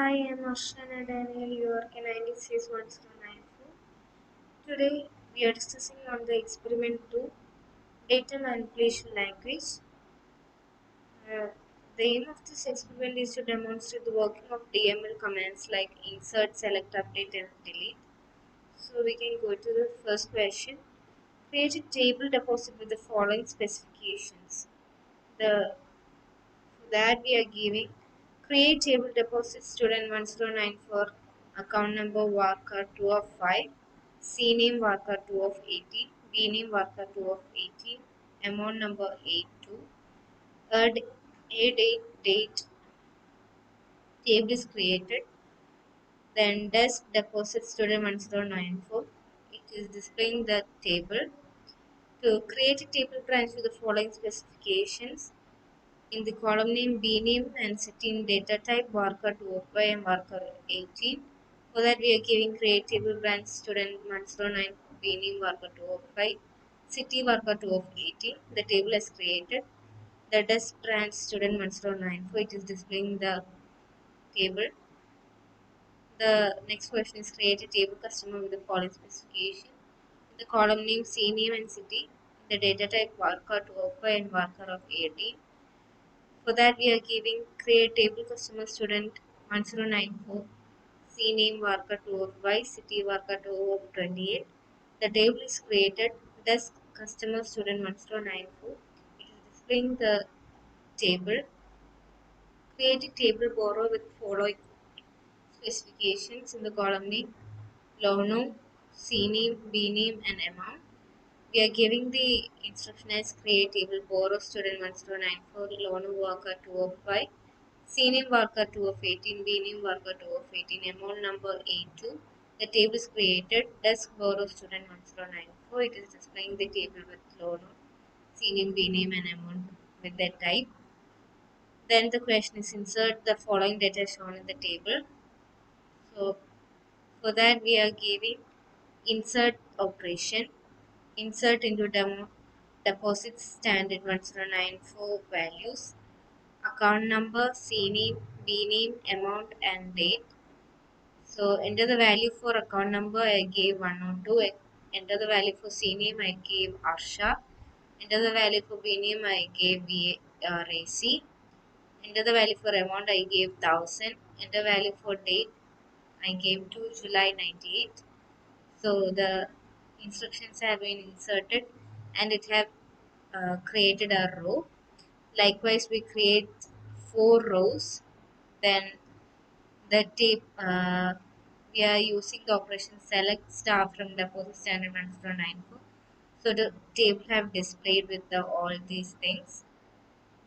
Hi, I'm Arshana Daniel, York 961094. Today we are discussing on the experiment 2, data manipulation language. Uh, the aim of this experiment is to demonstrate the working of DML commands like insert, select, update, and delete. So we can go to the first question. Create a table deposit with the following specifications. The For that we are giving create table deposit student 109 for account number worker 2 of 5, C name worker 2 of 18, B name worker 2 of 18, amount number 82, a date table is created, then desk deposit student 1094. It is displaying the table. To create a table branch with the following specifications. In the column name, B name and city data type worker 2 of 5 and worker 18. For that we are giving create table branch student 109 B name worker 2 of 5, city worker 2 of 18. The table is created. The desk branch student 109 for it is displaying the table. The next question is create a table customer with the following specification. In the column name, C name and city. In the data type worker 2 of 5 and worker of 18. For that, we are giving create table customer student 1094, C name worker 2 of Y, city worker 2 of 28. The table is created, desk customer student 1094. It is displaying the table. Create a table borrow with following specifications in the column name, loan, C name, B name, and amount. We are giving the instruction as create table borrow student 109 for loan worker 2 of 5, C name worker 2 of 18, B name worker 2 of 18, amount number 82. The table is created, desk borrow student 1094. It is displaying the table with loan, C name, B name, and amount with that type. Then the question is insert the following data shown in the table. So for that we are giving insert operation. Insert into deposit standard 1094 values, account number, C name, B name, amount, and date. So enter the value for account number, I gave 102. Enter the value for C name, I gave Arsha. Enter the value for B name, I gave Racy. Enter the value for amount, I gave 1000. Enter value for date, I gave 2 July 98. So the instructions have been inserted and it have created a row. Likewise, we create 4 rows. Then the tape we are using the operation select star from deposit standard 1094. So the table have displayed with the all these things.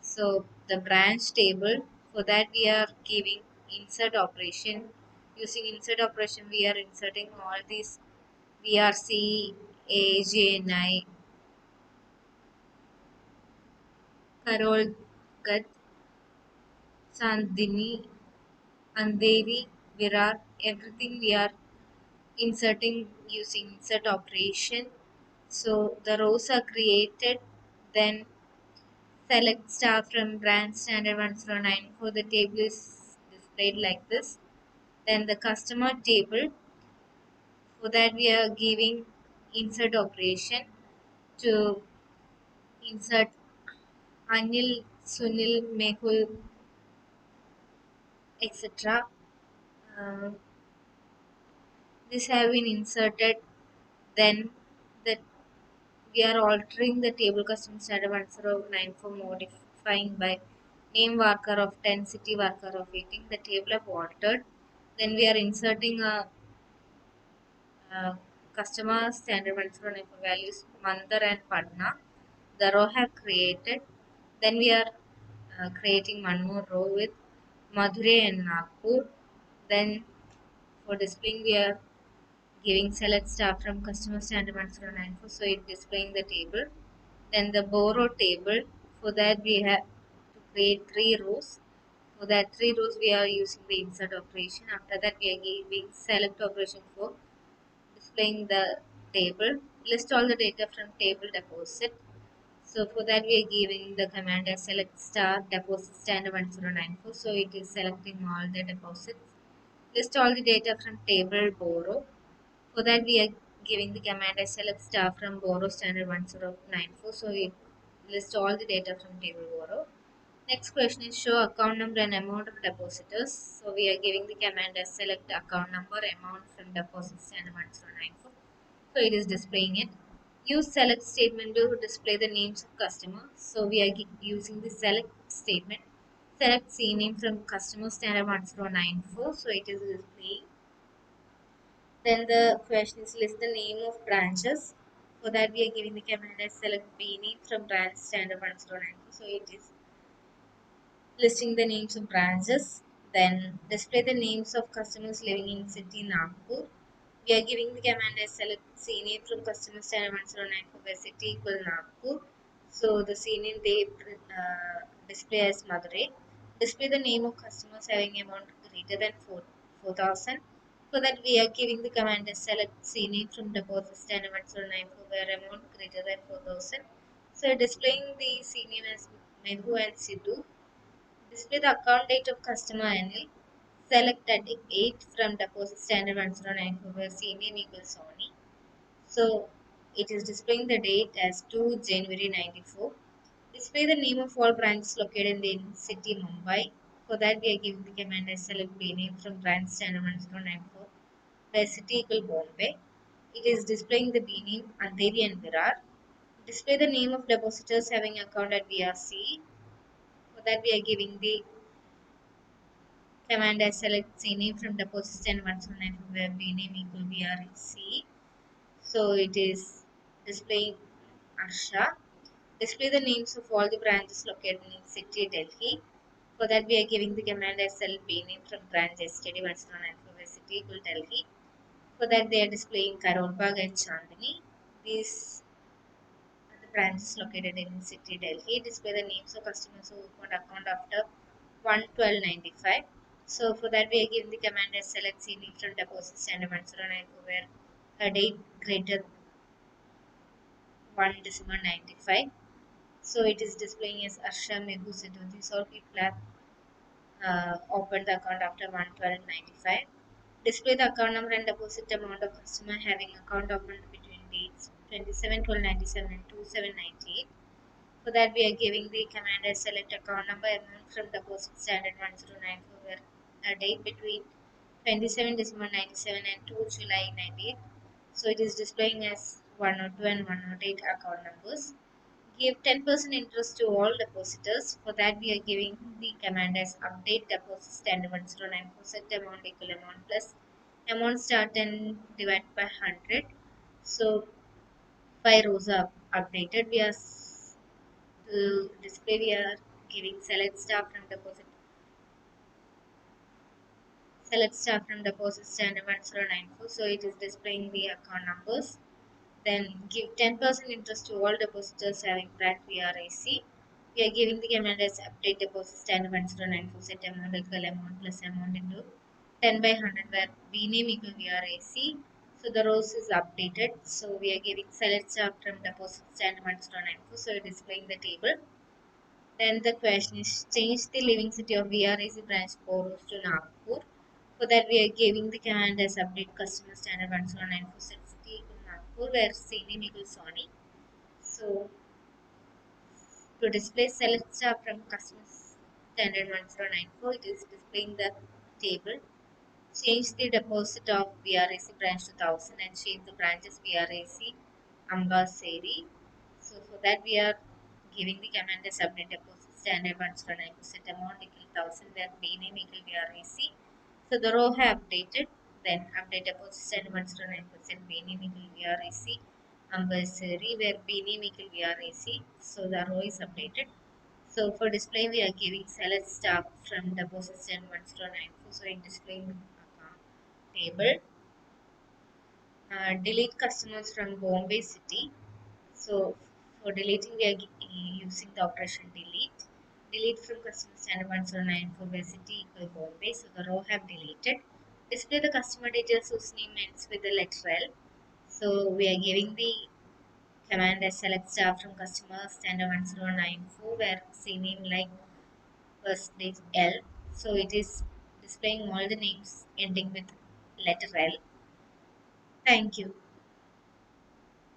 So the branch table, for that we are giving insert operation. Using insert operation, we are inserting all these VRC, AJNI, Karol Gat, Sandini, Andheri, Virar, everything we are inserting using insert operation. So the rows are created, then select star from branch standard 109 for the table is displayed like this. Then the customer table, for that we are giving insert operation to insert Anil, Sunil, Mehul, etc. Uh, this have been inserted. Then that we are altering the table custom standard 109 for modifying by name worker of 10, city worker of 18. The table have altered. Then we are inserting a customer standard 109 for values Mandar and Patna. The row have created. Then we are creating one more row with Madurai and Nagpur. Then for displaying we are giving select star from customer standard 1094, so it displaying the table. Then the borrow table, for that we have to create 3 rows. For that 3 rows we are using the insert operation. After that we are giving select operation for displaying the table. List all the data from table deposit. So for that we are giving the command as select star deposit standard 1094. So it is selecting all the deposits. List all the data from table borrow. For that, we are giving the command as select star from borrow standard 1094. So we list all the data from table borrow. Next question is show account number and amount of depositors. So we are giving the command as select account number, amount from deposit standard 1094. So it is displaying it. Use select statement to display the names of customers. So we are using the select statement. Select C name from customer standard 1094. So it is displaying. Then the question is list the name of branches. For that we are giving the command as select B name from branch standard 1094. So it is listing the names of branches. Then display the names of customers living in city Nagpur. We are giving the command as select CNAME from customer standard 1094 where city equal Nagpur. So the CNAME they display as Madurai. Display the name of customers having amount greater than 4,000. For that we are giving the command as select CNAME from deposit standard 1094 where amount greater than 4,000. So displaying the CNAME as Mehu and Sidhu. Display the account date of customer Anil. Select at 8 from deposit standard 1094 where CNAME equals Sony. So it is displaying the date as 2 January 94. Display the name of all branches located in city Mumbai. For that we are giving the command as select B name from branch standard 1094 where city equal Bombay. It is displaying the B name Andheri and Virar. Display the name of depositors having account at VRC. For that we are giving the command as select CNAME from deposit and 109 from where BNAME equal VRC. So it is displaying Arsha. Display the names of all the branches located in city Delhi. For that we are giving the command as select BNAME from branch STD 109 from where city equal Delhi. For that they are displaying Karol Bagh and Chandni. These are the branches located in city Delhi. Display the names of customers who opened account after 11295. So for that we are giving the command as select CD from deposit standard 109 where a date greater 1 December 95. So it is displaying as Arsha Mehu Sidhu. These all people have opened the account after 11295. Display the account number and deposit amount of customer having account opened between dates 27 12 97 and 2798. For that, we are giving the command as select account number amount from deposit standard 1094 where a date between 27 December 97 and 2 July 98. So it is displaying as 102 and 108 account numbers. Give 10% interest to all depositors. For that, we are giving the command as update deposit standard 1094 set amount equal amount plus amount start and divide by 100. So 5 rows are updated. We are to display we are giving select star from deposit standard 1094. So it is displaying the account numbers. Then give 10% interest to all depositors having tracked VRAC. We are giving the command as update deposit standard 1094 set amount equal amount plus amount into 10 by 100 where B name equal VRAC. So the rows is updated. So we are giving select star from deposit standard 1094. So it is displaying the table. Then the question is change the living city of VRAC branch Boros to Nagpur. For that we are giving the command as update customer standard 109 for city to Nagpur where CNAME equals Sony. So to display select star from customer standard 1094 it is displaying the table. Change the deposit of VRAC branch to 1000 and change the branches VRAC Ambaseri. So for that we are giving the command as update deposit standard 109% amount equal 1000 where B name equal VRAC. So the row have updated. Then update deposit standard 109% B name equal VRAC Ambaseri where B name equal VRAC. So the row is updated. So for display, we are giving select star from deposit stand 1094. So in displaying table, delete customers from Bombay city. So for deleting, we are using the operation delete. Delete from customer standard 1094 where city equal Bombay. So the row have deleted. Display the customer details whose name ends with the letter L. So we are giving the command as select star from customer standard 1094 where C name like first is L. So it is displaying all the names ending with letter L. Thank you.